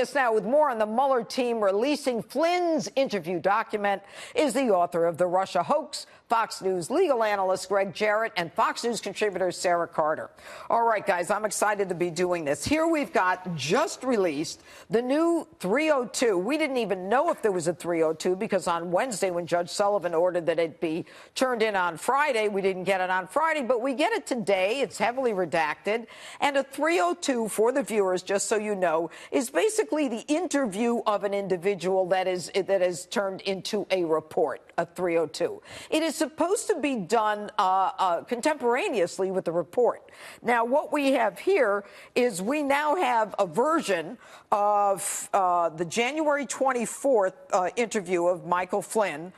Us now with more on the Mueller team releasing Flynn's interview document is the author of The Russia Hoax, Fox News legal analyst Gregg Jarrett, and Fox News contributor Sara Carter. All right, guys, I'm excited to be doing this. Here we've got just released the new 302. We didn't even know if there was a 302 because on Wednesday, when Judge Sullivan ordered that it be turned in on Friday, we didn't get it on Friday, but we get it today. It's heavily redacted. And a 302, for the viewers, just so you know, is basically the interview of an individual that is turned into a report, a 302. It is supposed to be done contemporaneously with the report. Now, what we have here is we now have a version of the January 24th interview of Michael Flynn,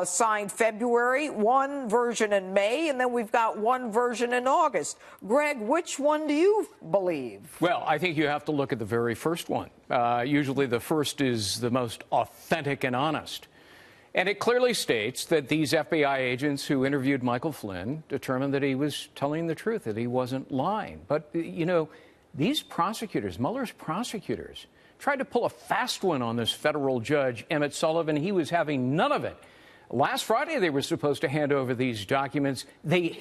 signed February, one version in May, and then we've got one version in August. Greg, which one do you believe? Well, I think you have to look at the very first one. Usually the first is the most authentic and honest. And it clearly states that these FBI agents who interviewed Michael Flynn determined that he was telling the truth, that he wasn't lying. But, you know, these prosecutors, Mueller's prosecutors, tried to pull a fast one on this federal judge, Emmett Sullivan. He was having none of it. Last Friday, they were supposed to hand over these documents. They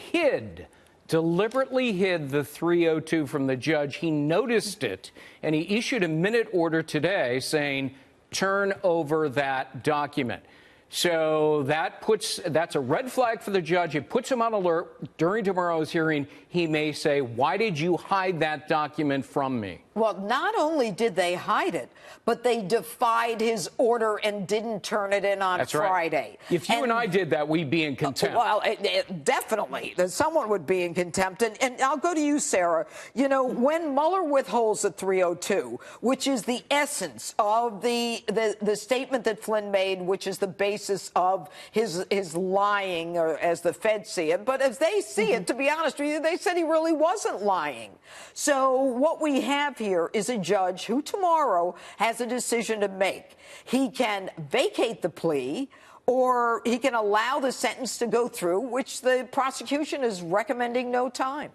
deliberately hid the 302 from the judge. He noticed it, and he issued a minute order today saying, turn over that document. So that's a red flag for the judge. It puts him on alert. During tomorrow's hearing, he may say, why did you hide that document from me? Well, not only did they hide it, but they defied his order and didn't turn it in on Friday. Right. If you and I did that, we'd be in contempt. Well, definitely. Someone would be in contempt. And I'll go to you, Sara. You know, when Mueller withholds the 302, which is the essence of the statement that Flynn made, which is the basis of his lying, or as the Feds see it. But as they see it, to be honest with you, they said he really wasn't lying. So what we have here is a judge who tomorrow has a decision to make. He can vacate the plea, or he can allow the sentence to go through, which the prosecution is recommending no time.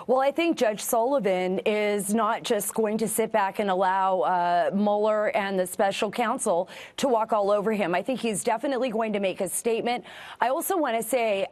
Well, I think Judge Sullivan is not just going to sit back and allow Mueller and the special counsel to walk all over him. I think he's definitely going to make a statement. I also want to say,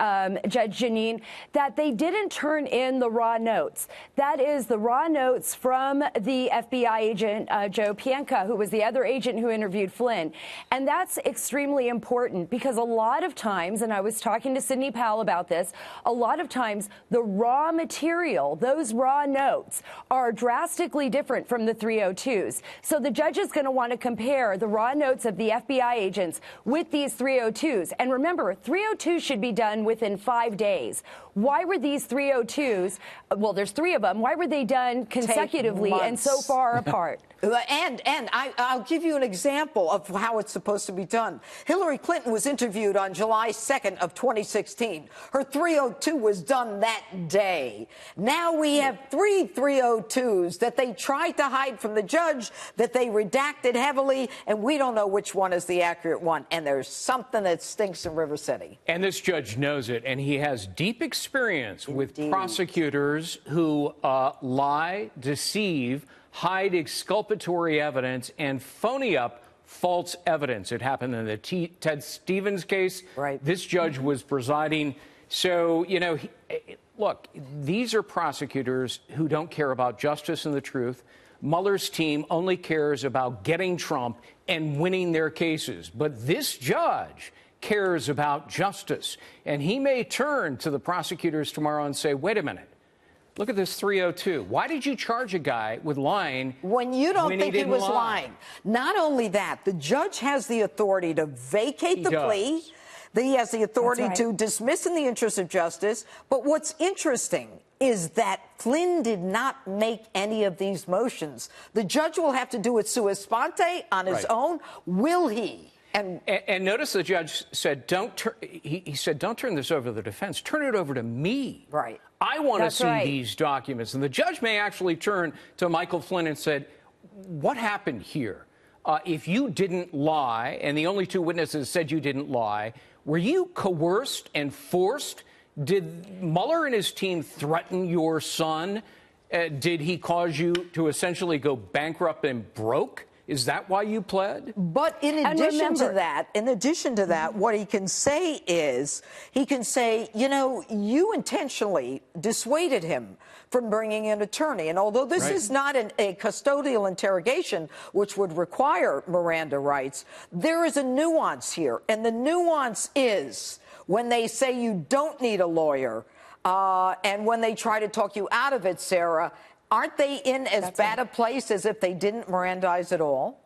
Judge Janine, that they didn't turn in the raw notes. That is the raw notes from the FBI agent, Joe Pienka, who was the other agent who interviewed Flynn. And that's extremely important because a lot of times, and I was talking to Sidney Powell about this, a lot of times the raw material, those raw notes, are drastically different from the 302s. So the judge is going to want to compare the raw notes of the FBI agents with these 302s. And remember, 302s should be done within 5 days. Why were these 302s, well, there's three of them, why were they done consecutively and so far apart? And I'll give you an example of how it's supposed to be done. Hillary Clinton was interviewed on July 2nd of 2016. Her 302 was done that day. Now we have three 302s that they tried to hide from the judge, that they redacted heavily, and we don't know which one is the accurate one. And there's something that stinks in River City. And this judge knows it, and he has deep experience with prosecutors who lie, deceive, hide exculpatory evidence, and phony up false evidence. It happened in the Ted Stevens case. Right. This judge was presiding. So, you know, look, these are prosecutors who don't care about justice and the truth. Mueller's team only cares about getting Trump and winning their cases. But this judge cares about justice. And he may turn to the prosecutors tomorrow and say, wait a minute. Look at this 302. Why did you charge a guy with lying when you don't think he was lying? Not only that, the judge has the authority to vacate the plea. He has the authority to dismiss in the interest of justice. But what's interesting is that Flynn did not make any of these motions. The judge will have to do it sua sponte on his own. Will he? And notice the judge said, he said, don't turn this over to the defense. Turn it over to me. Right. I want to see these documents. And the judge may actually turn to Michael Flynn and said, what happened here? If you didn't lie, and the only two witnesses said you didn't lie, were you coerced and forced? Did Mueller and his team threaten your son? Did he cause you to essentially go bankrupt and broke? Is that why you pled? But in addition to that, what he can say is, he can say, you know, you intentionally dissuaded him from bringing an attorney. And although this is not a custodial interrogation, which would require Miranda rights, there is a nuance here. And the nuance is when they say you don't need a lawyer, and when they try to talk you out of it, Sarah, aren't they in as bad a place as if they didn't Mirandize at all?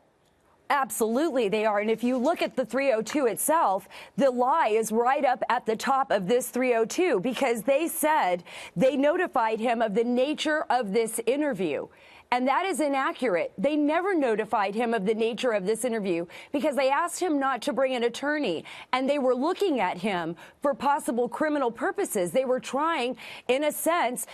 Absolutely, they are. And if you look at the 302 itself, the lie is right up at the top of this 302, because they said they notified him of the nature of this interview. And that is inaccurate. They never notified him of the nature of this interview because they asked him not to bring an attorney. And they were looking at him for possible criminal purposes. They were trying, in a sense,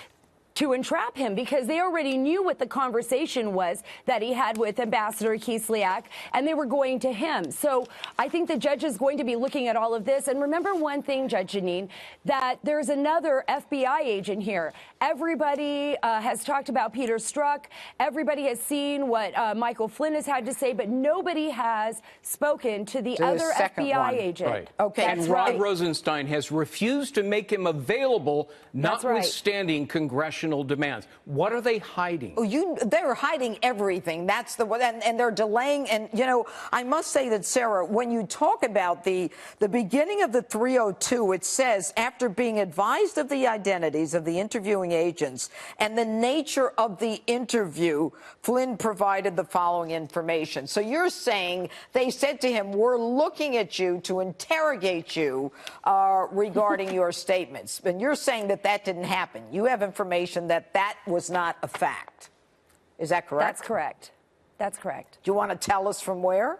to entrap him because they already knew what the conversation was that he had with Ambassador Kislyak, and they were going to him. So I think the judge is going to be looking at all of this. And remember one thing, Judge Jeanine, that there's another FBI agent here. Everybody has talked about Peter Strzok. Everybody has seen what Michael Flynn has had to say, but nobody has spoken to the other FBI agent. Right. Okay. And Rod Rosenstein has refused to make him available, notwithstanding congressional demands. What are they hiding? They're hiding everything. That's the one, and they're delaying. And you know, I must say that, Sarah, when you talk about the beginning of the 302, it says, after being advised of the identities of the interviewing agents and the nature of the interview, Flynn provided the following information. So you're saying they said to him, we're looking at you to interrogate you regarding your statements. And you're saying that that didn't happen. You have information that was not a fact. Is that correct? That's correct. That's correct. Do you want to tell us from where?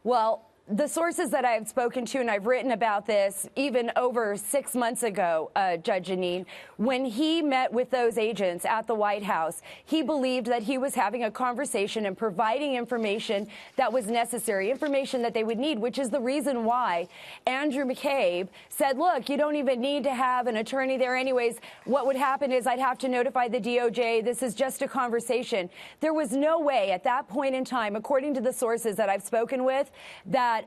Well, the sources that I've spoken to, and I've written about this even over 6 months ago, Judge Jeanine, when he met with those agents at the White House, he believed that he was having a conversation and providing information that was necessary, information that they would need, which is the reason why Andrew McCabe said, look, you don't even need to have an attorney there anyways. What would happen is I'd have to notify the DOJ. This is just a conversation. There was no way at that point in time, according to the sources that I've spoken with, that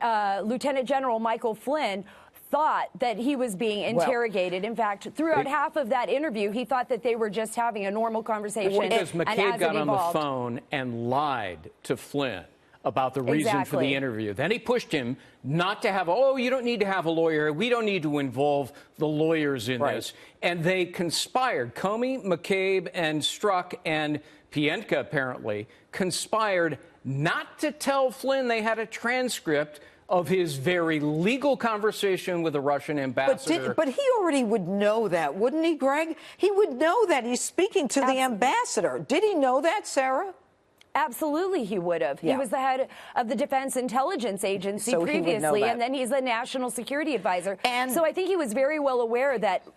Lieutenant General Michael Flynn thought that he was being interrogated. In fact, throughout half of that interview, he thought that they were just having a normal conversation. Because McCabe got on the phone and lied to Flynn about the reason for the interview. Then he pushed him not to have, you don't need to have a lawyer. We don't need to involve the lawyers in this. And they conspired. Comey, McCabe, and Strzok, and Pientka, apparently, conspired not to tell Flynn they had a transcript of his very legal conversation with the Russian ambassador. But he already would know that, wouldn't he, Greg? He would know that. He's speaking to the ambassador. Did he know that, Sarah? Absolutely, he would have. He was the head of the Defense Intelligence Agency previously, and then he's the National Security Advisor. And so I think he was very well aware that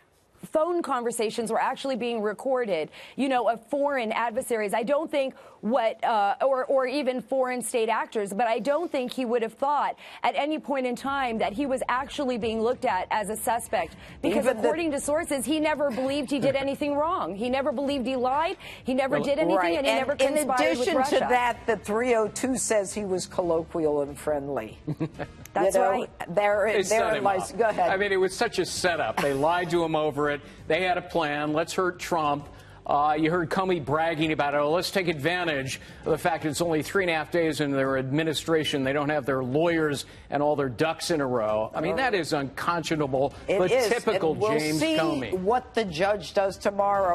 phone conversations were actually being recorded, you know, of foreign adversaries. I don't think or even foreign state actors, but I don't think he would have thought at any point in time that he was actually being looked at as a suspect. Because according to sources, he never believed he did anything wrong. He never believed he lied. He never did anything, and he never conspired with Russia. In addition to that, the 302 says he was colloquial and friendly. That's right. Go ahead. I mean, it was such a setup. They lied to him over it. They had a plan. Let's hurt Trump. You heard Comey bragging about it. Let's take advantage of the fact it's only 3.5 days in their administration. They don't have their lawyers and all their ducks in a row. I mean, that is unconscionable, but typical James Comey. We'll see what the judge does tomorrow.